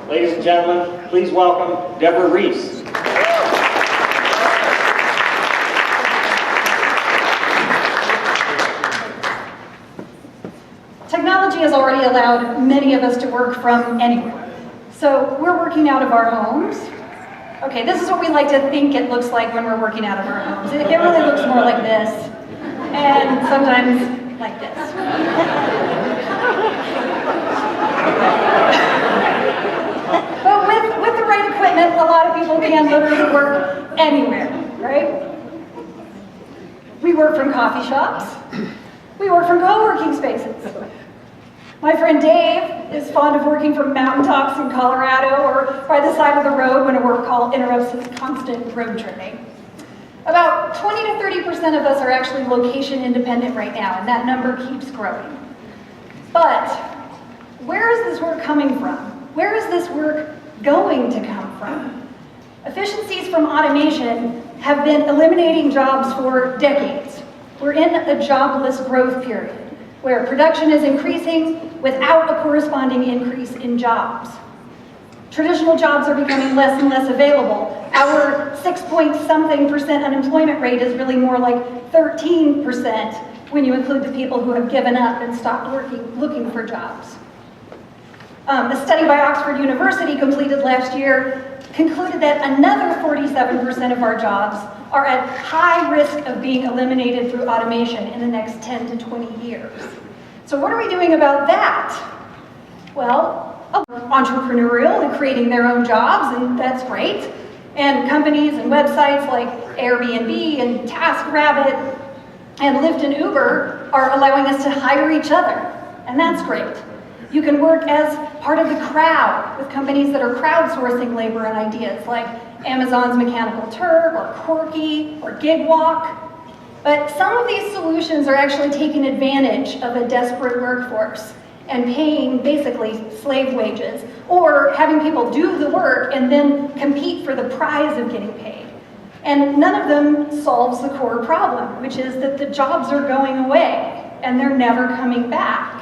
Ladies and gentlemen, please welcome Deborah Reese. Technology has already allowed many of us to work from anywhere. So we're working out of our homes. Okay, this is what we like to think it looks like when we're working out of our homes. It really looks more like this, and sometimes like this. But with the right equipment, a lot of people can literally work anywhere, right? We work from coffee shops. We work from co-working spaces. My friend Dave is fond of working from mountaintops in Colorado or by the side of the road when a work call interrupts his constant road tripping. About 20 to 30% of us are actually location independent right now, and that number keeps growing. But where is this work coming from? Where is this work going to come from? Efficiencies from automation have been eliminating jobs for decades. We're in a jobless growth period where production is increasing without a corresponding increase in jobs. Traditional jobs are becoming less and less available. Our 6-point-something% unemployment rate is really more like 13% when you include the people who have given up and stopped looking for jobs. A study by Oxford University completed last year concluded that another 47% of our jobs are at high risk of being eliminated through automation in the next 10 to 20 years. So what are we doing about that? Well, entrepreneurial and creating their own jobs, and that's great. And companies and websites like Airbnb and TaskRabbit and Lyft and Uber are allowing us to hire each other, and that's great. You can work as part of the crowd with companies that are crowdsourcing labor and ideas like Amazon's Mechanical Turk or Quirky or GigWalk. But some of these solutions are actually taking advantage of a desperate workforce and paying basically slave wages or having people do the work and then compete for the prize of getting paid. And none of them solves the core problem, which is that the jobs are going away and they're never coming back.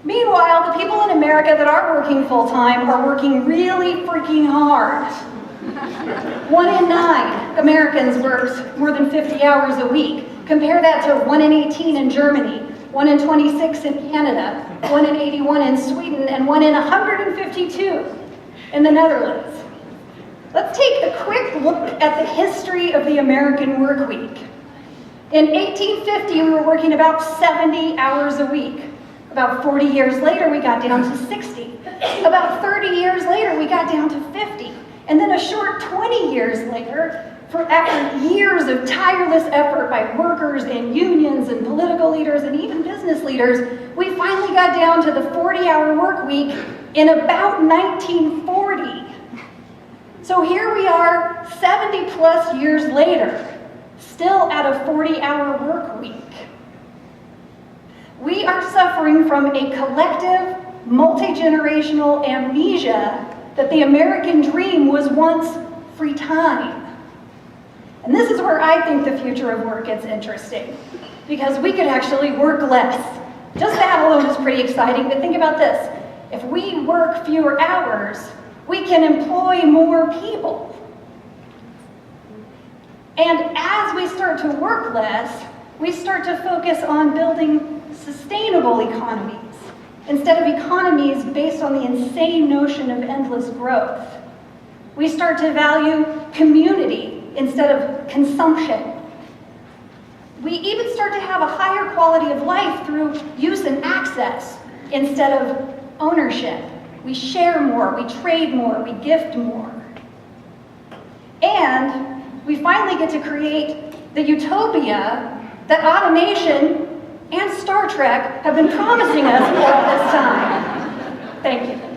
Meanwhile, the people in America that are working full-time are working really freaking hard. 1 in 9 Americans works more than 50 hours a week. Compare that to 1 in 18 in Germany, 1 in 26 in Canada, 1 in 81 in Sweden, and 1 in 152 in the Netherlands. Let's take a quick look at the history of the American work week. In 1850, we were working about 70 hours a week. About 40 years later, we got down to 60. About 30 years later, we got down to 50. And then a short 20 years later, after years of tireless effort by workers and unions and political leaders and even business leaders, we finally got down to the 40-hour work week in about 1940. So here we are 70 plus years later, still at a 40-hour work week. We are suffering from a collective, multi-generational amnesia that the American dream was once free time. And this is where I think the future of work gets interesting, because we could actually work less. Just that alone is pretty exciting, but think about this. If we work fewer hours, we can employ more people. And as we start to work less, we start to focus on building sustainable economies, instead of economies based on the insane notion of endless growth. We start to value community instead of consumption. We even start to have a higher quality of life through use and access instead of ownership. We share more, we trade more, we gift more. And we finally get to create the utopia that automation and Star Trek have been promising us for all this time. Thank you.